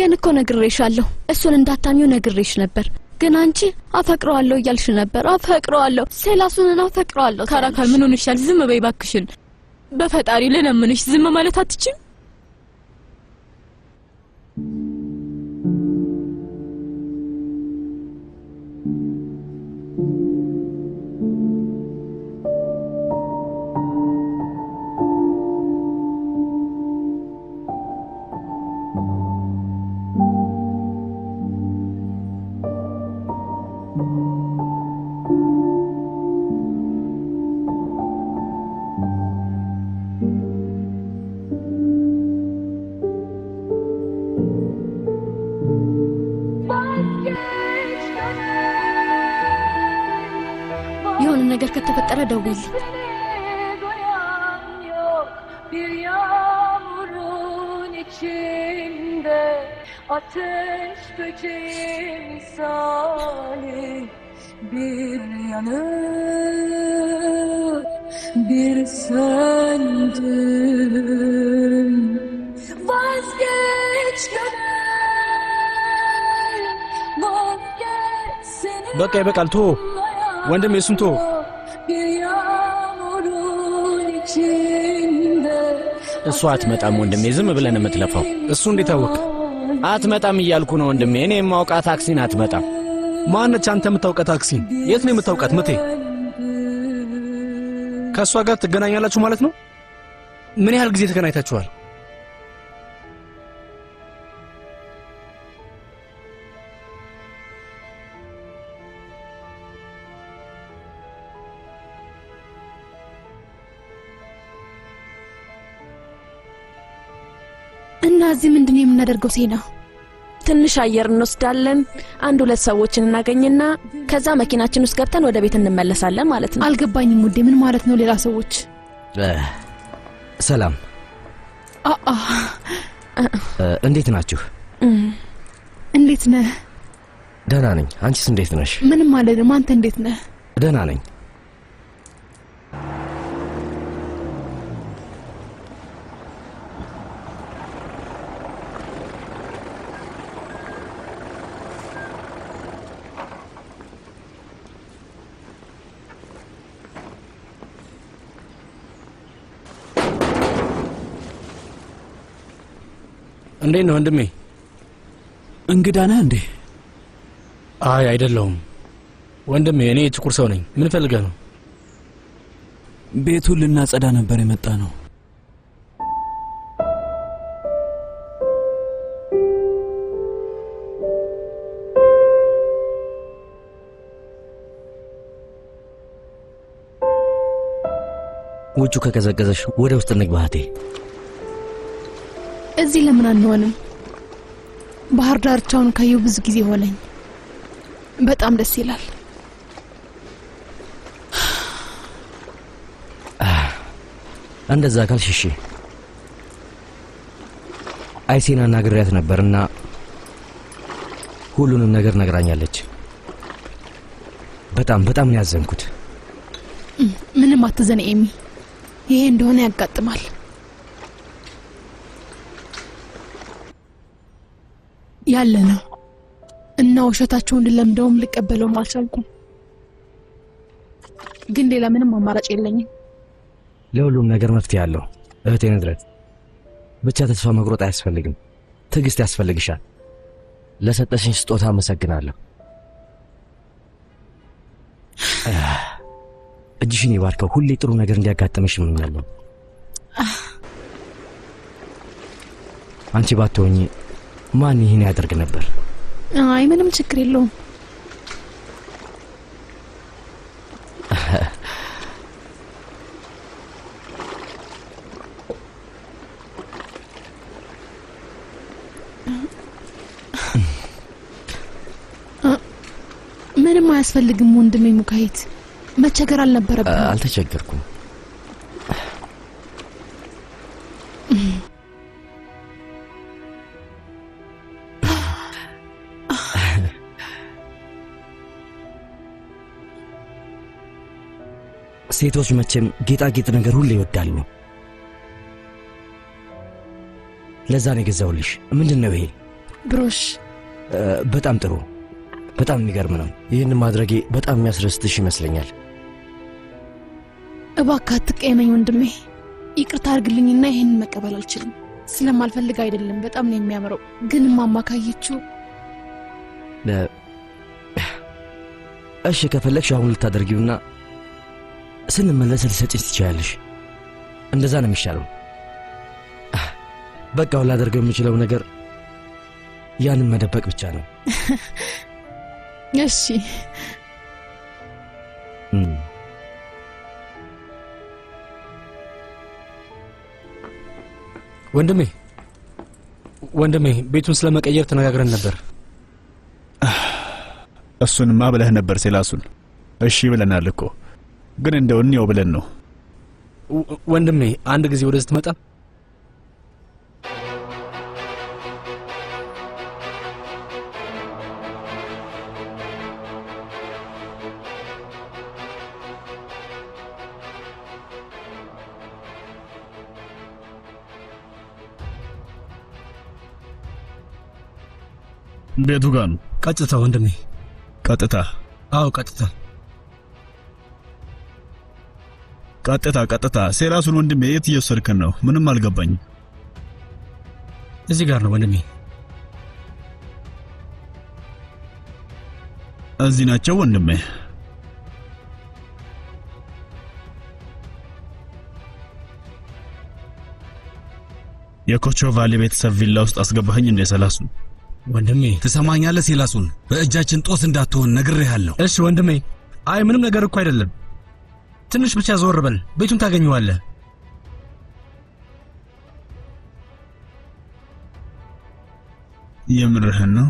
ግን እኮ ነግሬሻለሁ እሱን እንዳታሚው ነግሬሽ ነበር ግን አንቺ አፈቅረዋለሁ እያልሽ ነበር አፈቅረዋለሁ ሴላሱን አፈቅረዋለሁ ካራካል ምን ሆነሻል ዝም በይ ባክሽን በፈጣሪ ለነምንሽ ዝም ማለት አትችም ነገር ከተፈጠረ ደውል bir yağmurun içinde ateş böceği misali bir yanır bir söndüm vazgeç gönül vazgeç seni በቃ ይበቃል ቶ ወንድም የሱን ቶ እሱ አትመጣም ወንድሜ ዝም ብለን የምትለፋው እሱ እንዴት አወቅ አትመጣም እያልኩ ነው ወንድሜ እኔ የማውቃት ታክሲን አትመጣም ማነች አንተ የምታውቃት ታክሲን የት ነው የምታውቃት መቴ ከሷ ጋር ትገናኛላችሁ ማለት ነው ምን ያህል ጊዜ ተገናኝታችኋል እዚህ ምንድነው የምናደርገው ሴና ትንሽ አየር እንወስዳለን አንድ ሁለት ሰዎችን እናገኝና ከዛ መኪናችን ውስጥ ገብተን ወደ ቤት እንመለሳለን ማለት ነው አልገባኝም ሙዴ ምን ማለት ነው ሌላ ሰዎች ሰላም እንዴት ናችሁ እንዴት ነህ ደህና ነኝ አንቺስ እንዴት ነሽ ምንም አይደለም አንተ እንዴት ነህ ደህና ነኝ እንዴት ነው ወንድሜ እንግዳ ነህ እንዴ አይ አይደለም ወንድሜ እኔ ጥቁር ሰው ነኝ ምን ፈልገህ ነው ቤቱን ልናጸዳ ነበር የመጣ ነው ውጭ ከቀዘቀዘሽ ወደ ውስጥ እንግባቴ እዚህ ለምን አንሆንም ባህር ዳርቻውን ካየው ብዙ ጊዜ ሆነኝ በጣም ደስ ይላል እንደዛ ካልሽ እሺ አይሴና ናግሪያት ነበርና ሁሉንም ነገር ነግራኛለች በጣም ነው ያዘንኩት ምንም አትዘን ኤሚ ይሄ እንደሆነ ያጋጥማል ያለ ነው እና ወሸታቸውን ለምደውም ልቀበለው አልቻልኩም ግን ሌላ ምንም አማራጭ የለኝም ለሁሉም ነገር መፍትሄ አለው እህቴ ነድረት ብቻ ተስፋ መቁረጥ አያስፈልግም ትዕግስት ያስፈልግሻል ለሰጠሽኝ ስጦታ አመሰግናለሁ እጅሽን ይባርከው ሁሌ ጥሩ ነገር እንዲያጋጥምሽ እመኛለሁ አንቺ ባትሆኚ ማን ይሄን ያደርግ ነበር አይ ምንም ችግር የለውም ምንም አያስፈልግም ወንድሜ ሙካሂት መቸገር አልነበረብኝ አልተቸገርኩም ሴቶች መቼም ጌጣጌጥ ነገር ሁሉ ይወዳሉ ለዛ ነው የገዛውልሽ ምንድነው ይሄ ብሮሽ በጣም ጥሩ፣ በጣም የሚገርም ነው። ይህን ማድረጌ በጣም የሚያስደስትሽ ይመስለኛል። እባክህ አትቀየመኝ ወንድሜ። ይቅርታ አድርግልኝና ይህንን መቀበል አልችልም። ስለማልፈልግ አይደለም፣ በጣም ነው የሚያምረው። ግን ማማካየችው እሺ ከፈለግሽ አሁን ልታደርጊውና ስንመለስ ልሰጪኝ ትችያለሽ። እንደዛ ነው የሚሻለው። በቃ አሁን ላደርገው የምችለው ነገር ያንን መደበቅ ብቻ ነው። እሺ ወንድሜ ቤቱን ስለመቀየር ተነጋግረን ነበር። እሱንማ ብለህ ነበር ሴላሱን። እሺ ብለናል እኮ ግን እንደው እንየው ብለን ነው። ወንድሜ አንድ ጊዜ ወደዚህ ትመጣ? ቤቱ ጋር ነው። ቀጥታ ወንድሜ፣ ቀጥታ? አዎ ቀጥታ ቀጥታ። ሴላሱን ወንድሜ የት እየወሰድከን ነው? ምንም አልገባኝም። እዚህ ጋር ነው ወንድሜ። እዚህ ናቸው ወንድሜ። የኮቾቫሌ ቤተሰብ ቪላ ውስጥ አስገባኸኝ እንደ ሴላሱን? ወንድሜ ትሰማኛለህ? ሴላሱን በእጃችን ጦስ እንዳትሆን ነግሬሃለሁ። እሺ ወንድሜ። አይ ምንም ነገር እኮ አይደለም። ትንሽ ብቻ ዞር በል፣ ቤቱን ታገኘዋለህ። የምርህን ነው?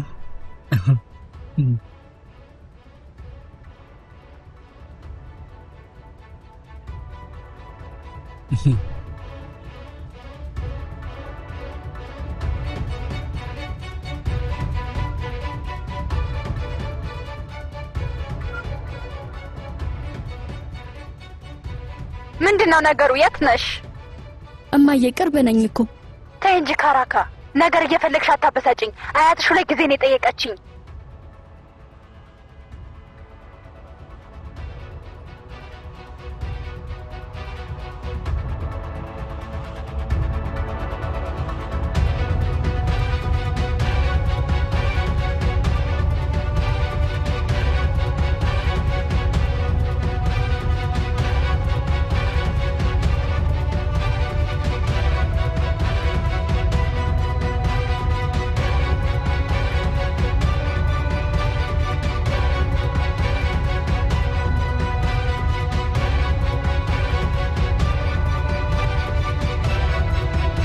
ምንድነው ነገሩ? የት ነሽ? እማዬ ቅርብ ነኝ እኮ። ተይ እንጂ ካራካ፣ ነገር እየፈለግሽ አታበሳጭኝ። አያትሽ ሁለት ጊዜ ነው የጠየቀችኝ።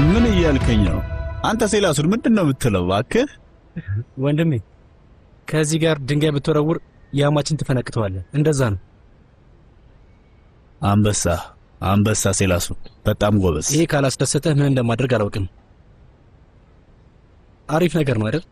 ምን እያልከኝ ነው አንተ ሴላሱን? ምንድነው የምትለው? እባክህ ወንድሜ ከዚህ ጋር ድንጋይ ብትወረውር ያማችን ትፈነክተዋለህ። እንደዛ ነው። አንበሳ ሴላሱ በጣም ጎበዝ። ይሄ ካላስደሰተህ ምን እንደማድረግ አላውቅም። አሪፍ ነገር ነው አይደል?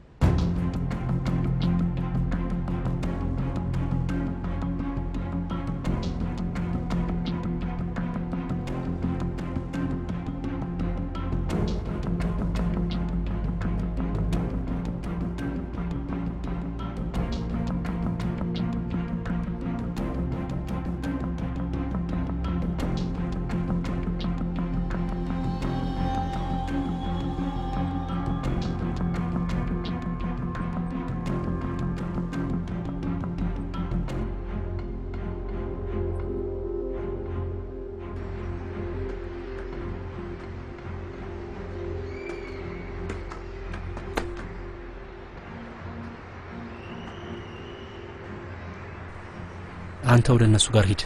አንተ ወደ እነሱ ጋር ሂድ።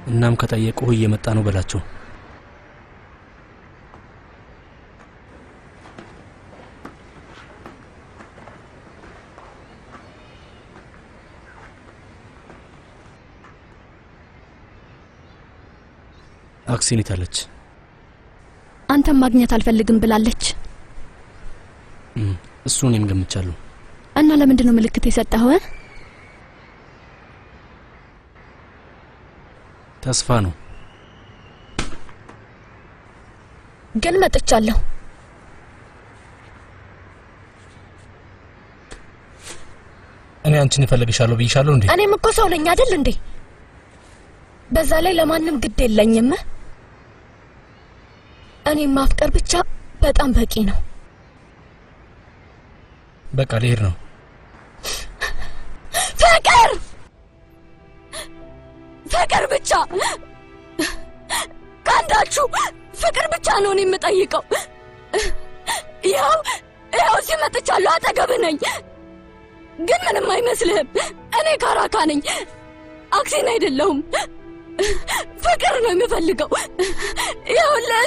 እናም ከጠየቁህ እየመጣ ነው በላቸው። አክሲን ይታለች። አንተም ማግኘት አልፈልግም ብላለች። እሱን እኔም ገምቻለሁ። እና ለምንድን ነው ምልክት የሰጠኸው? ተስፋ ነው። ግን መጥቻለሁ። እኔ አንቺን እፈልግሻለሁ ብዬሻለሁ እንዴ? እኔም እኮ ሰው ነኝ አይደል እንዴ? በዛ ላይ ለማንም ግድ የለኝም። እኔም ማፍቀር ብቻ በጣም በቂ ነው። በቃ ልሄድ ነው። ፍቅር ብቻ ካንዳችሁ ፍቅር ብቻ ነው እኔ የምጠይቀው። ያው ሲመጥቻለሁ፣ አጠገብ ነኝ። ግን ምንም አይመስልህም። እኔ ካራካ ነኝ፣ አክሲን አይደለሁም። ፍቅር ነው የምፈልገው። ይኸውልህ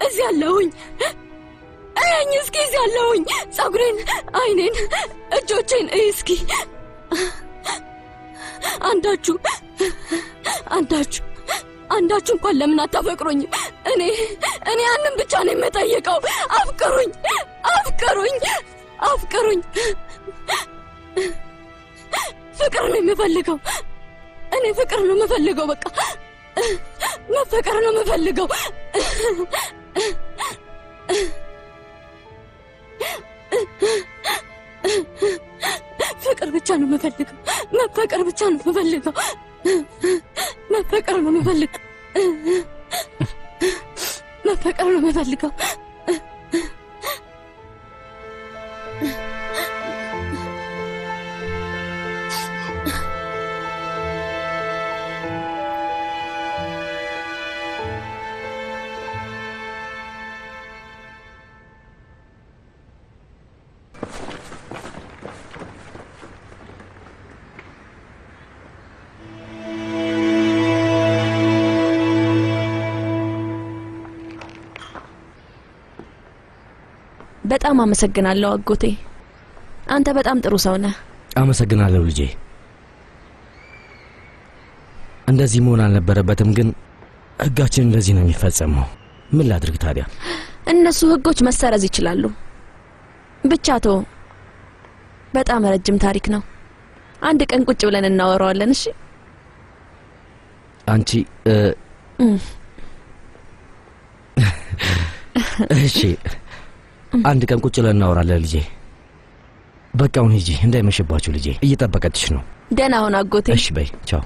እዚህ ያለሁኝ እኔኝ እስኪ እዚህ ያለሁኝ። ጸጉሬን፣ አይኔን፣ እጆቼን እስኪ አንዳችሁ እንኳን ለምን አታፈቅሩኝም? እኔ ያንን ብቻ ነው የምጠይቀው። አፍቅሩኝ። ፍቅር ነው የምፈልገው። እኔ ፍቅር ነው የምፈልገው። በቃ መፈቀር ነው የምፈልገው። ፍቅር ብቻ ነው የምፈልገው። መፈቀር ብቻ ነው የምፈልገው። መፈቀር ነው የምፈልገው። መፈቀር ነው የምፈልገው። በጣም አመሰግናለሁ አጎቴ። አንተ በጣም ጥሩ ሰው ነህ። አመሰግናለሁ ልጄ። እንደዚህ መሆን አልነበረበትም፣ ግን ህጋችን እንደዚህ ነው የሚፈጸመው። ምን ላድርግ ታዲያ? እነሱ ህጎች መሰረዝ ይችላሉ። ብቻ ተው። በጣም ረጅም ታሪክ ነው። አንድ ቀን ቁጭ ብለን እናወራዋለን። እሺ? አንቺ እሺ፣ አንድ ቀን ቁጭ ብለን እናወራለን ልጄ። በቃ አሁን ሂጂ፣ እንዳይመሽባችሁ ልጄ። እየጠበቀችሽ ነው። ደህና ሁን አጎቴ። እሺ በይ፣ ቻው።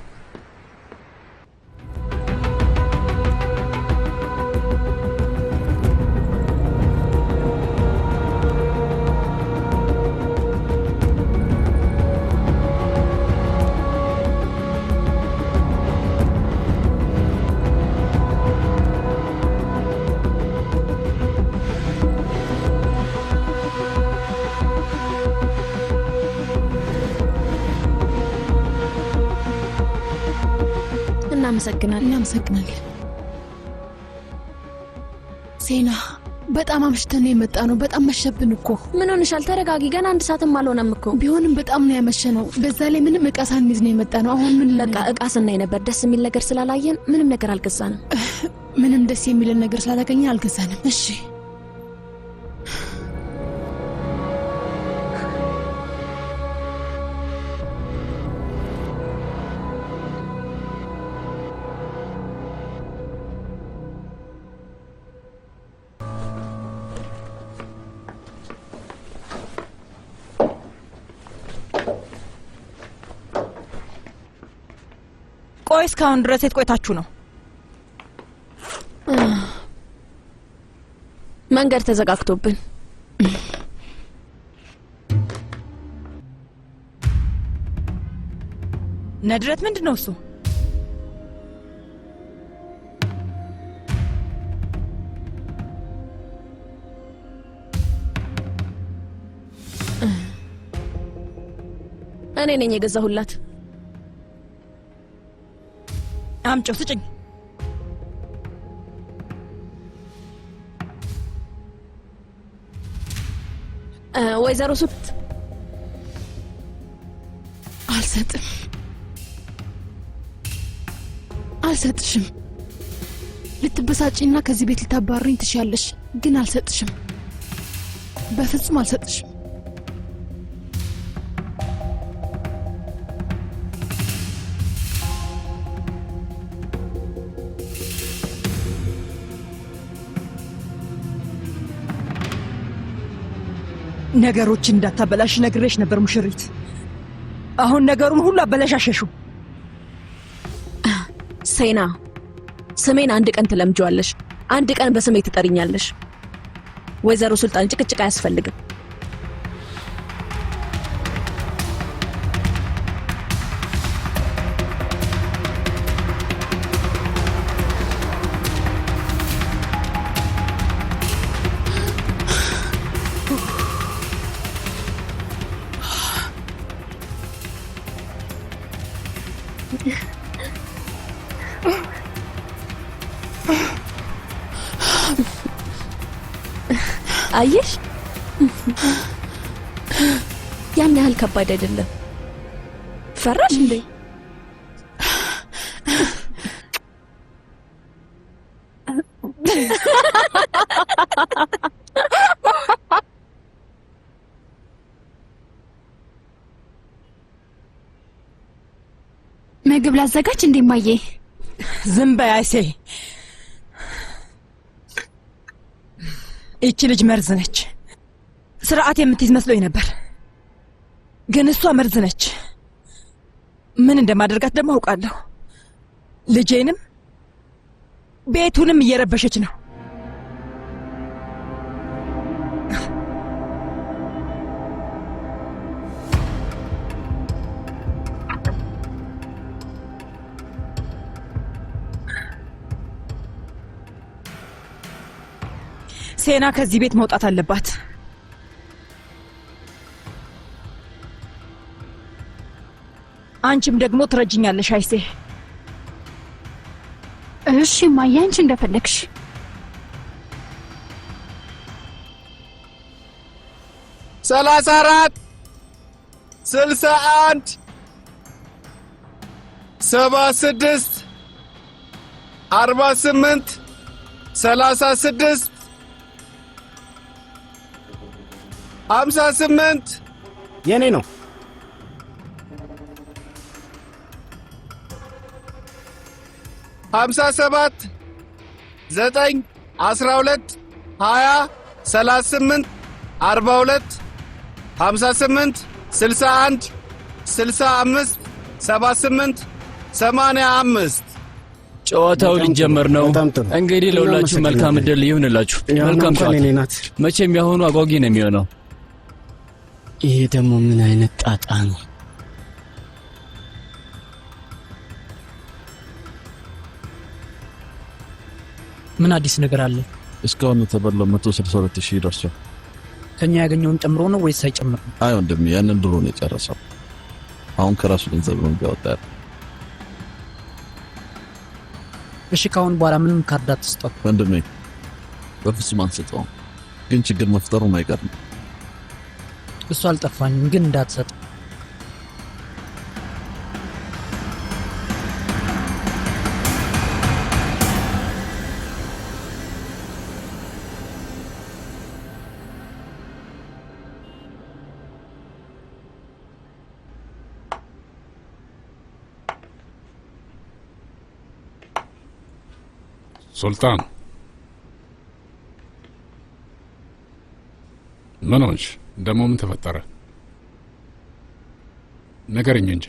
እናመሰግናለን። ሴና በጣም አምሽተን ነው የመጣ ነው። በጣም መሸብን እኮ። ምን ሆነሻል? ተረጋጊ። ገና 1 ሰዓትም አልሆነም እኮ። ቢሆንም በጣም ነው ያመሸነው። በዛ ላይ ምንም እቃ ሳንይዝ ነው የመጣ ነው። አሁን ምን በቃ እቃ ስናይ ነበር። ደስ የሚል ነገር ስላላየን ምንም ነገር አልገዛንም። ምንም ደስ የሚልን ነገር ስላላገኘን አልገዛንም። እሺ ቆይ እስካሁን ድረስ የት ቆይታችሁ ነው? መንገድ ተዘጋግቶብን። ነድረት ምንድነው እሱ? እኔ ነኝ የገዛሁላት። አምጪው ስጭኝ። ወይዘሮ ሱት አልሰጥሽም። ልትበሳጪና ከዚህ ቤት ልታባርኝ ትችያለሽ፣ ግን አልሰጥሽም። በፍጹም አልሰጥሽም። ነገሮችን እንዳታበላሽ ነግሬሽ ነበር ሙሽሪት። አሁን ነገሩን ሁሉ አበላሻሸሹ። ሴና ስሜን አንድ ቀን ትለምጂዋለሽ፣ አንድ ቀን በስሜ ትጠሪኛለሽ። ወይዘሮ ሱልጣን ጭቅጭቅ አያስፈልግም። አየሽ፣ ያን ያህል ከባድ አይደለም። ፈራሽ እንዴ? ምግብ ላዘጋጅ እንዴ ማዬ? ዝም በይ አይሴ። ይቺ ልጅ መርዝ ነች። ስርዓት የምትይዝ መስሎኝ ነበር፣ ግን እሷ መርዝ ነች። ምን እንደማደርጋት ደግሞ አውቃለሁ። ልጄንም ቤቱንም እየረበሸች ነው። ሴና ከዚህ ቤት መውጣት አለባት። አንቺም ደግሞ ትረጅኛለሽ አይሴ። እሺ ማዬ፣ አንቺ እንደፈለግሽ። ሰላሳ 61 76 48 36 58 የኔ ነው። ሀምሳ 7 9 12 20 38 42 58 61 65 78 85 ጨዋታው ሊጀመር ነው። እንግዲህ ለሁላችሁ መልካም እድል ይሁንላችሁ። መልካም ጨዋታ። መቼም ያሁኑ አጓጊ ነው የሚሆነው። ይሄ ደግሞ ምን አይነት ጣጣ ነው? ምን አዲስ ነገር አለ? እስካሁን የተበላው 162,000 ደርሷል። ከኛ ያገኘውን ጨምሮ ነው ወይስ ሳይጨምር? አይ ወንድሜ፣ ያንን ድሮ ነው የጨረሰው። አሁን ከራሱ ገንዘብ ነው የሚያወጣው። እሺ፣ ካሁን በኋላ ምንም ካርድ አትስጠው ወንድሜ። በፍጹም አንሰጠውም፣ ግን ችግር መፍጠሩም አይቀርም። እሱ አልጠፋኝም፣ ግን እንዳትሰጥ። ሱልጣን ምን ሆንሽ? ደሞ ምን ተፈጠረ? ነገርኝ እንጂ።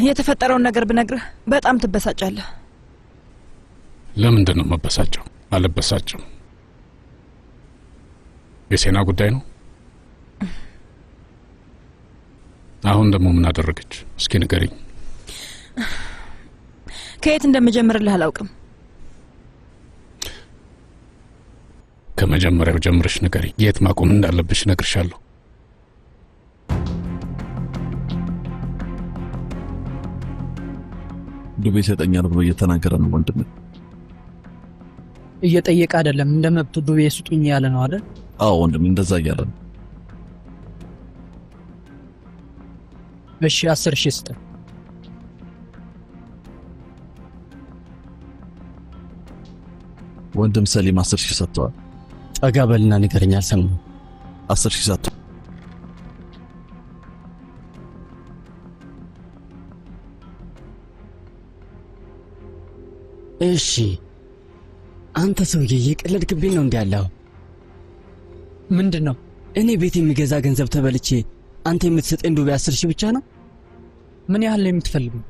የተፈጠረውን ነገር ብነግርህ በጣም ትበሳጫለህ። ለምንድን ነው መበሳጨው? አልበሳጭም። የሴና ጉዳይ ነው። አሁን ደግሞ ምን አደረገች? እስኪ ንገሪኝ። ከየት እንደምጀምርልህ አላውቅም። ከመጀመሪያው ጀምረሽ ንገሪኝ። የት ማቆም እንዳለብሽ ነግርሻለሁ። ዱቤ ይሰጠኛል ብሎ እየተናገረ ነው ወንድሜ። እየጠየቀ አይደለም፣ እንደ መብቱ ዱቤ ስጡኝ ያለ ነው አይደል? አዎ ወንድሜ፣ እንደዛ እያለ ነው። እሺ 10,000 ስጥ። ወንድም ሰሊም 10,000 ሰጥቷል። ጠጋ በልና ንገረኝ። አልሰማሁም። 10,000 ሰጥቷል። እሺ አንተ ሰውዬ እየቀለድክብኝ ነው እንዴ ያለው? ምንድነው? እኔ ቤት የሚገዛ ገንዘብ ተበልቼ አንተ የምትሰጠኝ ዱቤ 10 ሺህ ብቻ ነው? ምን ያህል ነው የምትፈልገው?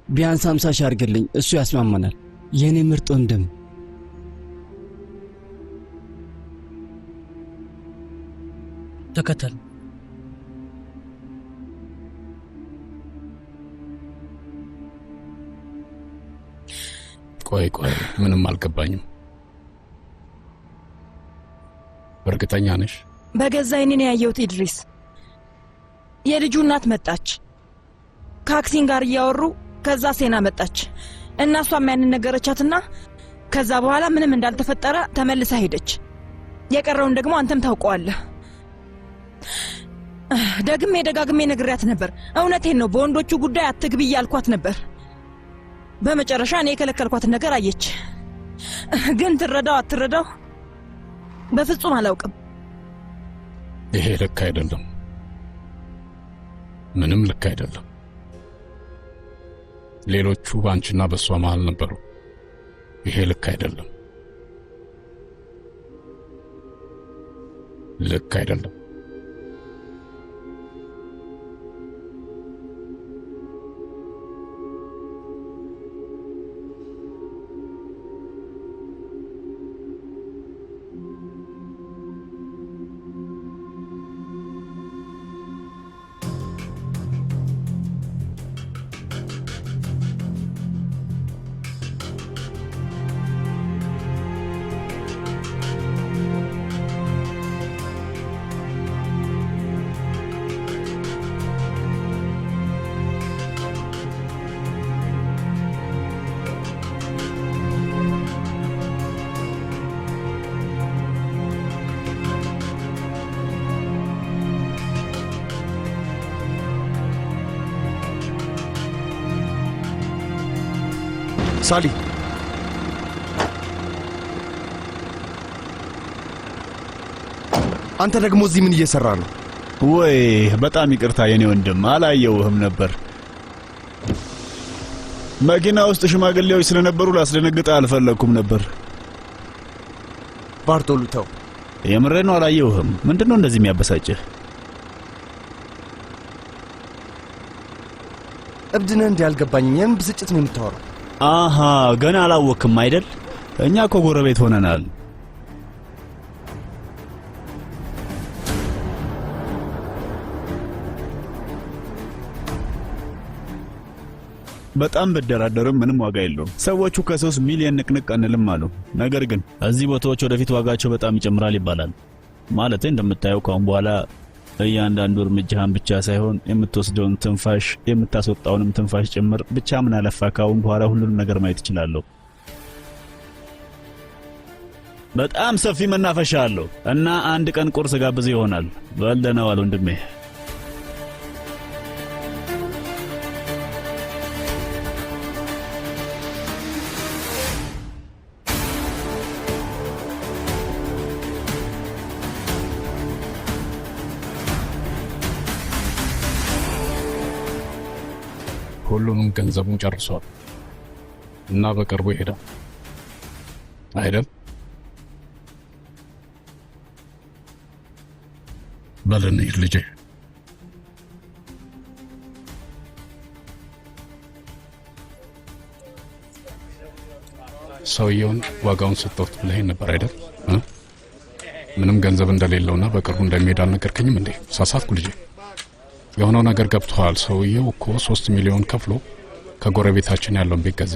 ቢያንስ 50 ሺህ አድርግልኝ፣ እሱ ያስማማናል። የኔ ምርጥ ወንድም ተከተል። ቆይ ምንም አልገባኝም። እርግጠኛ ነሽ? በገዛ ዓይኔ ያየሁት ኢድሪስ። የልጁ እናት መጣች ከአክሲን ጋር እያወሩ፣ ከዛ ሴና መጣች እና እሷም ያንን ነገረቻትና ከዛ በኋላ ምንም እንዳልተፈጠረ ተመልሳ ሄደች። የቀረውን ደግሞ አንተም ታውቀዋለህ። ደጋግሜ ነግሬያት ነበር። እውነቴን ነው፣ በወንዶቹ ጉዳይ አትግቢ እያልኳት ነበር። በመጨረሻ እኔ የከለከልኳትን ነገር አየች። ግን ትረዳው አትረዳው በፍጹም አላውቅም። ይሄ ልክ አይደለም፣ ምንም ልክ አይደለም። ሌሎቹ ባንቺና በሷ መሃል ነበሩ። ይሄ ልክ አይደለም፣ ልክ አይደለም። ሳሊ አንተ ደግሞ እዚህ ምን እየሰራ ነው? ወይ በጣም ይቅርታ የኔ ወንድም፣ አላየውህም ነበር። መኪና ውስጥ ሽማግሌዎች ስለነበሩ ላስደነግጥ አልፈለኩም ነበር። ባርቶሉ ተው፣ የምሬን ነው፣ አላየውህም። ምንድነው እንደዚህ የሚያበሳጭህ? እብድነህ እንዲህ አልገባኝም። የምን ብስጭት ነው የምታወራው? አሃ ገና አላወቅም አይደል? እኛ እኮ ጎረቤት ሆነናል። በጣም በደራደርም ምንም ዋጋ የለውም። ሰዎቹ ከ3 ሚሊዮን ንቅንቅ አንልም አሉ። ነገር ግን እዚህ ቦታዎች ወደፊት ዋጋቸው በጣም ይጨምራል ይባላል። ማለቴ እንደምታየው ካሁን በኋላ እያንዳንዱ እርምጃህን ብቻ ሳይሆን የምትወስደውን ትንፋሽ የምታስወጣውንም ትንፋሽ ጭምር ብቻ ምን አለፋ ካሁን በኋላ ሁሉንም ነገር ማየት እችላለሁ። በጣም ሰፊ መናፈሻ አለው እና አንድ ቀን ቁርስ ጋብዝ ይሆናል። በልደና ዋል ወንድሜ። ሁሉንም ገንዘቡን ጨርሷል እና በቅርቡ ይሄዳል አይደል? በለን ይሄድ ልጄ። ሰውየውን ዋጋውን ስጠውት ብለኸኝ ነበር አይደል? ምንም ገንዘብ እንደሌለውና በቅርቡ እንደሚሄድ አልነገርከኝም እንዴ? ሳሳትኩ ልጄ? የሆነው ነገር ገብቷል። ሰውየው እኮ 3 ሚሊዮን ከፍሎ ከጎረቤታችን ያለውን ቤት ገዛ።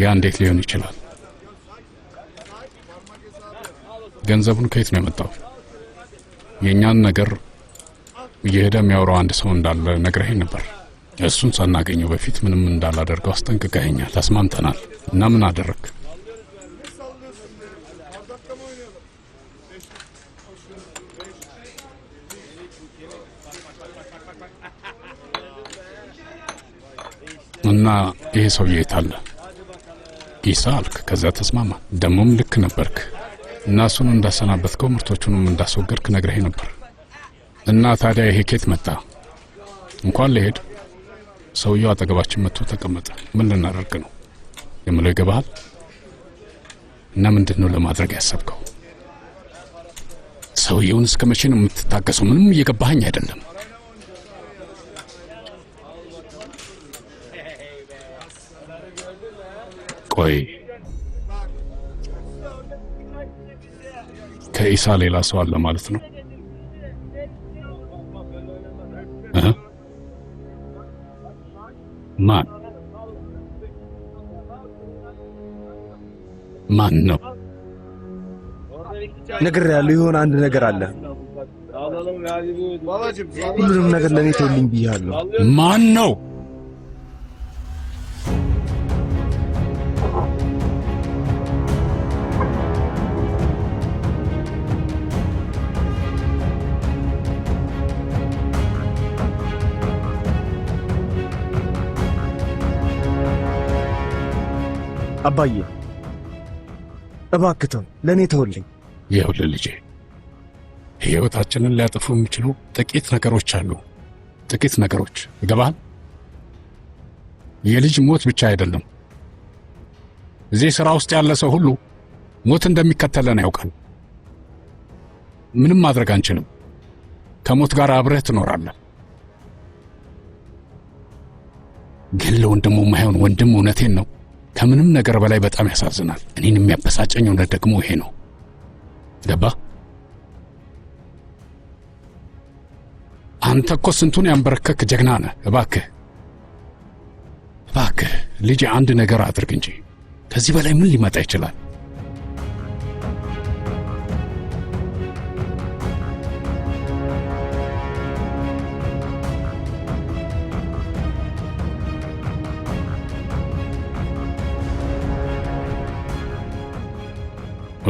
ያ እንዴት ሊሆን ይችላል? ገንዘቡን ከየት ነው የመጣው? የኛን ነገር እየሄደ የሚያወራው አንድ ሰው እንዳለ ነግረኸኝ ነበር። እሱን ሳናገኘው በፊት ምንም እንዳላደርገው አስጠንቅቀኸኛል። ተስማምተናል እና ምን አደረግ? እና ይሄ ሰውዬ የት አለ? ኢሳ አልክ። ከዛ ተስማማ። ደሞም ልክ ነበርክ እና እሱን እንዳሰናበትከው ምርቶቹንም እንዳስወገድክ ነግረኸኝ ነበር። እና ታዲያ ይሄ ኬት መጣ? እንኳን ልሄድ ሰውየው አጠገባችን መጥቶ ተቀመጠ። ምን ልናደርግ ነው የምለው ይገባሃል? እና ምንድን ነው ለማድረግ ያሰብከው? ሰውየውን እስከ መቼ ነው የምትታገሰው? ምንም እየገባኸኝ አይደለም። ቆይ ከኢሳ ሌላ ሰው አለ ማለት ነው? ማን ነው? ነግሬሃለሁ፣ የሆነ አንድ ነገር አለ። ሁሉንም ነገር ለኔ ተውልኝ ብያለሁ። ማን ነው? አባዬ እባክህ ተው፣ ለኔ ተውልኝ። ይኸውልህ ልጄ፣ ህይወታችንን ሊያጠፉ የሚችሉ ጥቂት ነገሮች አሉ። ጥቂት ነገሮች ይገባል? የልጅ ሞት ብቻ አይደለም። እዚህ ሥራ ውስጥ ያለ ሰው ሁሉ ሞት እንደሚከተለን ያውቃል። ምንም ማድረግ አንችልም። ከሞት ጋር አብረህ ትኖራለህ። ግን ለወንድሙ ማይሆን ወንድም፣ እውነቴን ነው፣ ከምንም ነገር በላይ በጣም ያሳዝናል። እኔን የሚያበሳጨኝ እውነት ደግሞ ይሄ ነው። ገባ? አንተ እኮ ስንቱን ያንበረከክ ጀግና ነህ። እባክህ እባክህ ልጅ አንድ ነገር አድርግ እንጂ ከዚህ በላይ ምን ሊመጣ ይችላል?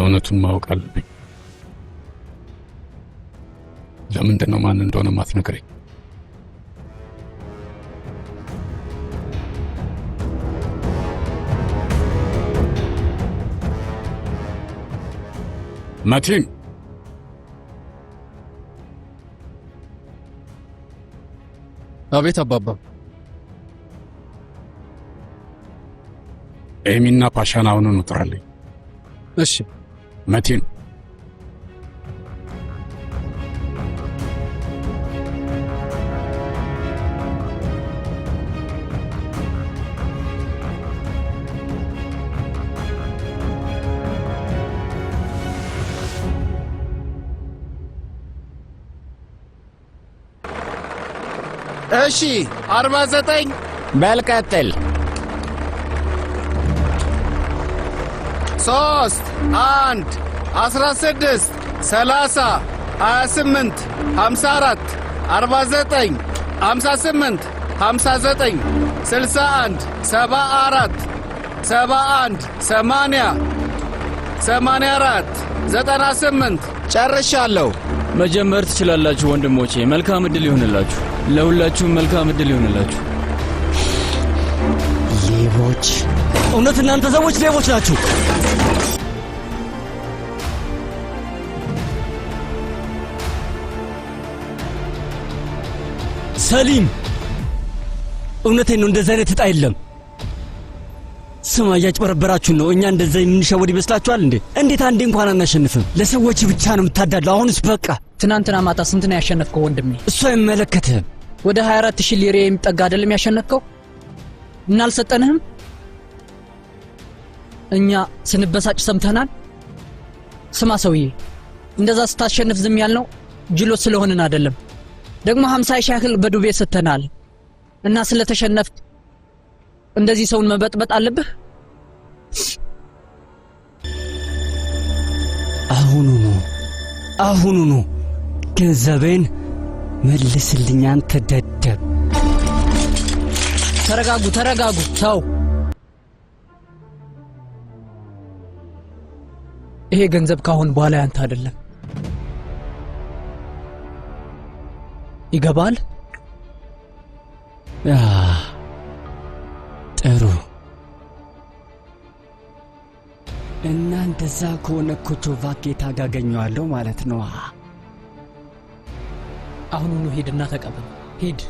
እውነቱን ማወቅ አለብኝ። ለምንድን ነው ማን እንደሆነ ማትነግረኝ? መቲን፣ አቤት አባባ። ኤሚና ፓሻን አሁኑን ውጥራልኝ። እሺ መቲን፣ እሺ 49 በል ቀጥል። 3 1 16 30 28 54 49 58 59 61 74 71 80 84 98 ጨርሻለሁ። መጀመር ትችላላችሁ ወንድሞቼ። መልካም ዕድል ይሁንላችሁ። ለሁላችሁም መልካም ዕድል ይሁንላችሁ። ሌቦች! እውነት እናንተ ሰዎች ሌቦች ናችሁ። ሰሊም፣ እውነቴን ነው። እንደዚህ አይነት ዕጣ የለም። ስማ፣ እያጭበረበራችሁን ነው። እኛ እንደዛ የምንሸወድ ይመስላችኋል እንዴ? እንዴት አንዴ እንኳን አናሸንፍም? ለሰዎች ብቻ ነው የምታዳለው። አሁንስ በቃ። ትናንትና ማታ ስንት ነው ያሸነፍከው ወንድሜ? እሱ አይመለከትህም። ወደ 24000 ሊሬ የሚጠጋ አይደለም ያሸነፍከው? እና አልሰጠንህም? እኛ ስንበሳጭ ሰምተናል። ስማ ሰውዬ፣ እንደዛ ስታሸንፍ ዝም ያልነው ጅሎት ስለሆንን አይደለም። ደግሞ 50 ሺህ ያህል በዱቤ ሰጥተናል እና ስለተሸነፍክ እንደዚህ ሰውን መበጥበጥ አለብህ? አሁኑኑ ገንዘቤን መልስልኝ አንተ ደደብ። ተረጋጉ። ተው፣ ይሄ ገንዘብ ካሁን በኋላ ያንተ አይደለም። ይገባል? ጥሩ። እና እንደዛ ከሆነ ኮቾቫኬታ ጋገኘዋለሁ ማለት ነው። አሁኑኑ ሂድና ተቀበል። ሂድ።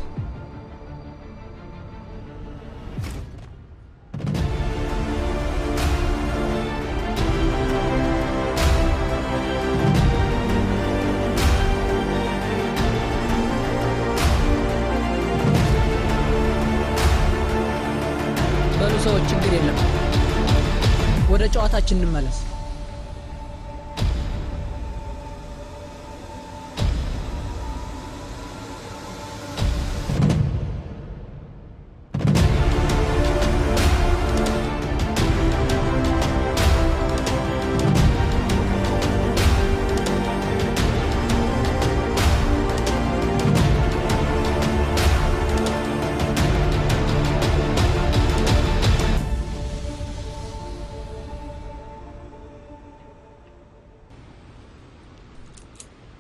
ችግር የለም። ወደ ጨዋታችን እንመለስ።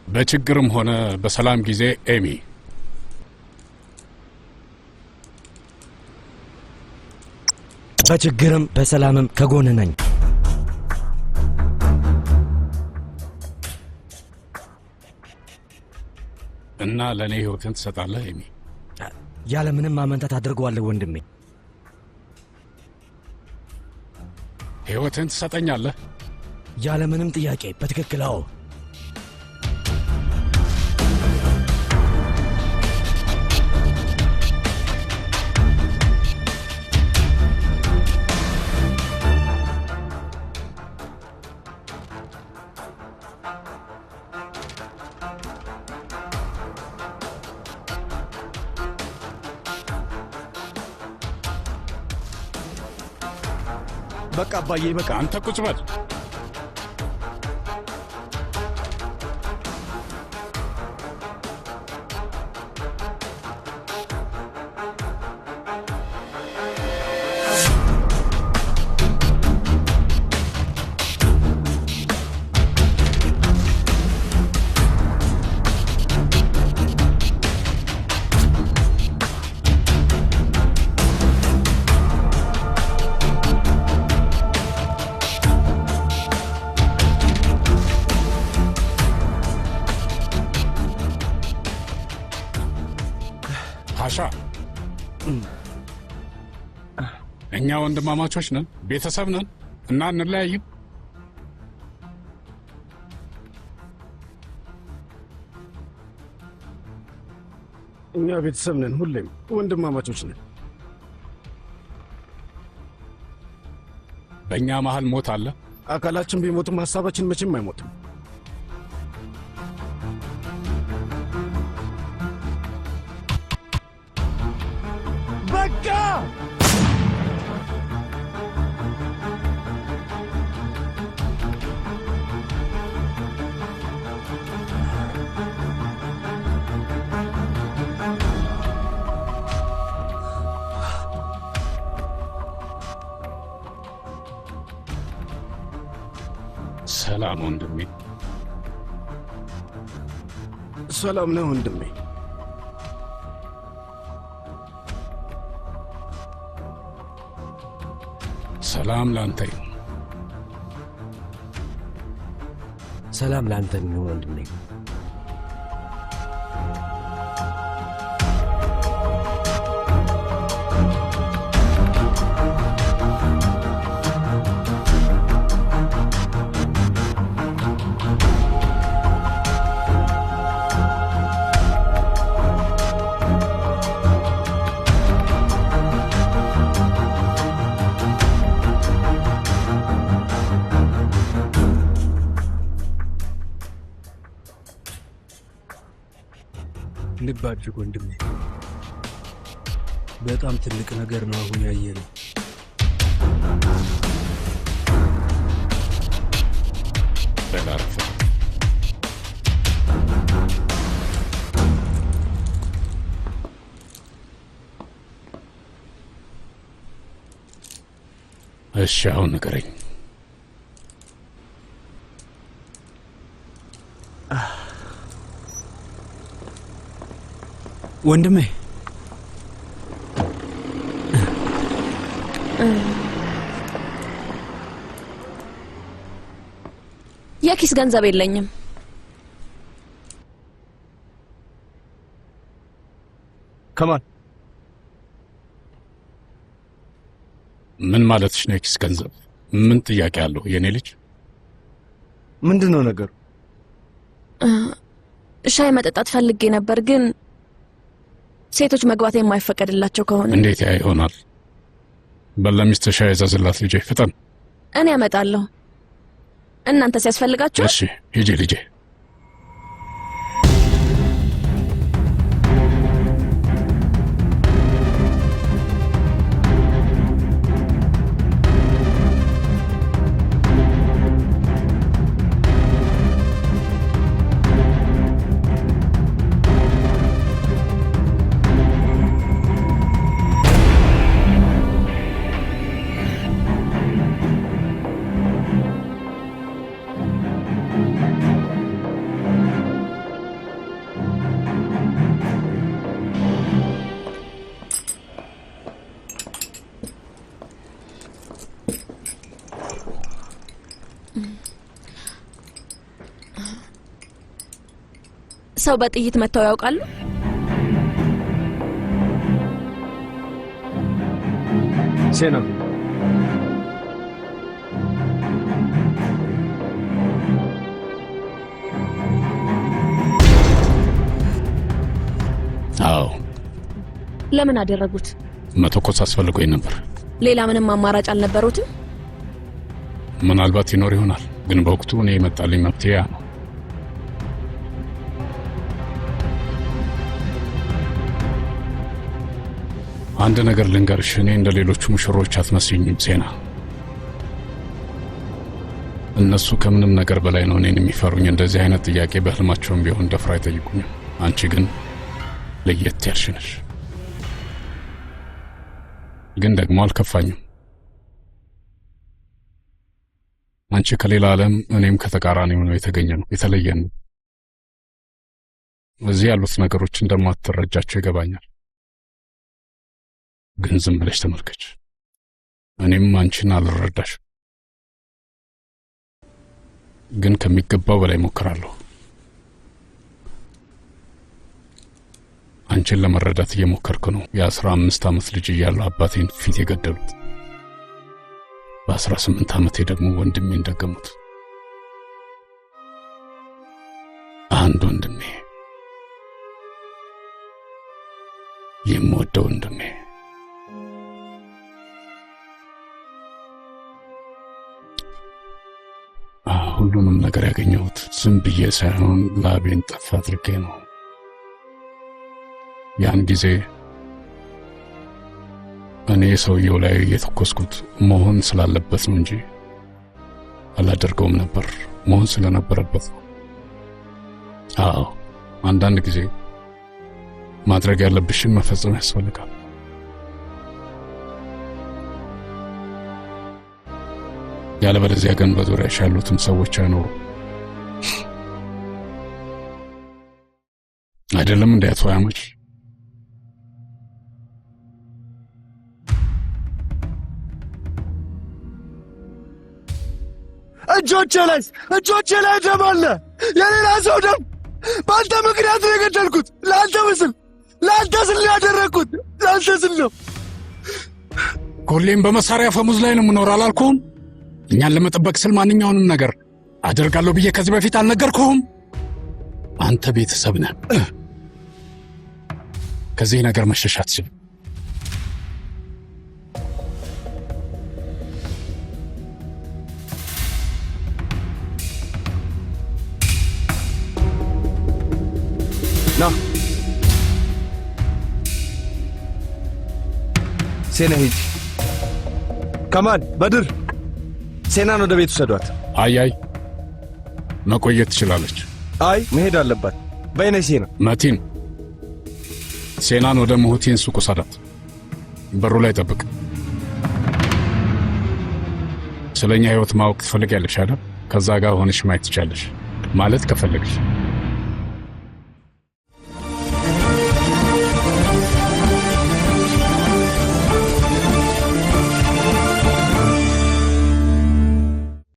በችግርም ሆነ በሰላም ጊዜ ኤሚ በችግርም በሰላምም ከጎን ነኝ። እና ለእኔ ህይወትን ትሰጣለህ ኤሚ? ያለ ምንም ማመንታት አድርገዋለሁ ወንድሜ። ህይወትን ትሰጠኛለህ? ያለ ምንም ጥያቄ በትክክል አዎ። በቃ አባዬ በቃ አንተ ቁጭ በል። እኛ ወንድማማቾች ነን፣ ቤተሰብ ነን እና እንለያይም። እኛ ቤተሰብ ነን፣ ሁሌም ወንድማማቾች ነን። በእኛ መሃል ሞት አለ። አካላችን ቢሞትም ሀሳባችን መቼም አይሞትም። በቃ ሰላም ወንድሜ። ሰላም ነው ወንድሜ። ሰላም ላንተ ይሁን። ሰላም ላንተ ይሁን ወንድሜ። ልብ አድርግ ወንድሜ፣ በጣም ትልቅ ነገር ነው አሁን ያየነው። በላርፈ እሺ፣ አሁን ንገረኝ። ወንድሜ የኪስ ገንዘብ የለኝም። ከማን ምን ማለትሽ ነው? የኪስ ገንዘብ ምን ጥያቄ አለው? የኔ ልጅ ምንድን ነው ነገሩ? ሻይ መጠጣት ፈልጌ ነበር፣ ግን ሴቶች መግባት የማይፈቀድላቸው ከሆነ እንዴት ያ ይሆናል? በለሚስት ሻይ ያዘዝላት ልጄ ፍጠን። እኔ አመጣለሁ። እናንተ ሲያስፈልጋችሁ እሺ ሂጂ ልጄ። ሰው በጥይት መተው ያውቃሉ? ሴና አዎ። ለምን አደረጉት? መተኮስ አስፈልጎኝ ነበር። ሌላ ምንም አማራጭ አልነበሩትም? ምናልባት ይኖር ይሆናል፣ ግን በወቅቱ እኔ የመጣልኝ መፍትሄ ያ ነው። አንድ ነገር ልንገርሽ፣ እኔ እንደ ሌሎቹ ሙሽሮች አትመስይኝም ሴና። እነሱ ከምንም ነገር በላይ ነው እኔን የሚፈሩኝ። እንደዚህ አይነት ጥያቄ በህልማቸውም ቢሆን ደፍራ አይጠይቁኝም። አንቺ ግን ለየት ያልሽ ነሽ። ግን ደግሞ አልከፋኝም። አንቺ ከሌላ ዓለም እኔም ከተቃራኒው ነው የተገኘ ነው፣ የተለየ ነው። እዚህ ያሉት ነገሮች እንደማትረጃቸው ይገባኛል። ግን ዝም ብለሽ ተመልከች። እኔም አንቺን አልረዳሽ፣ ግን ከሚገባው በላይ ሞክራለሁ። አንቺን ለመረዳት እየሞከርኩ ነው። የ15 ዓመት ልጅ እያለሁ አባቴን ፊት የገደሉት፣ በ18 ዓመቴ ደግሞ ወንድሜን ደገሙት። አንድ ወንድሜ፣ የምወደው ወንድሜ። ሁሉንም ነገር ያገኘሁት ዝም ብዬ ሳይሆን ላቤን ጠፍ አድርጌ ነው። ያን ጊዜ እኔ ሰውየው ላይ የተኮስኩት መሆን ስላለበት ነው እንጂ አላደርገውም ነበር። መሆን ስለነበረበት ነው። አዎ፣ አንዳንድ ጊዜ ማድረግ ያለብሽን መፈጸም ያስፈልጋል። ያለበለዚያ ግን በዙሪያሽ ያሉትን ሰዎች አይኖሩ። አይደለም እንዴ አቶ ያመች? እጆቼ ላይ ደም አለ። የሌላ ሰው ደም። በአንተ ምክንያት ነው የገደልኩት። ለአንተ ስል ያደረግኩት። ለአንተ ስል ነው። ሁሌም በመሳሪያ ፈሙዝ ላይ ነው የምኖር አላልኩህም? እኛን ለመጠበቅ ስል ማንኛውንም ነገር አደርጋለሁ ብዬ ከዚህ በፊት አልነገርኩህም? አንተ ቤተሰብ ነህ። ከዚህ ነገር መሸሽ አትችልም። ና ሴና ሂጂ። ከማን በድር ሴናን ወደ ቤት ውሰዷት። አይ መቆየት ትችላለች። አይ መሄድ አለባት። በይነ ሴና መቲን ሴናን ወደ ሙሁቲን ሱቅ ውሰዳት። በሩ ላይ ጠብቅ። ስለኛ ህይወት ማወቅ ትፈልጊያለሽ አይደል? ከዛ ጋር ሆነሽ ማየት ትችላለሽ ማለት ከፈለግሽ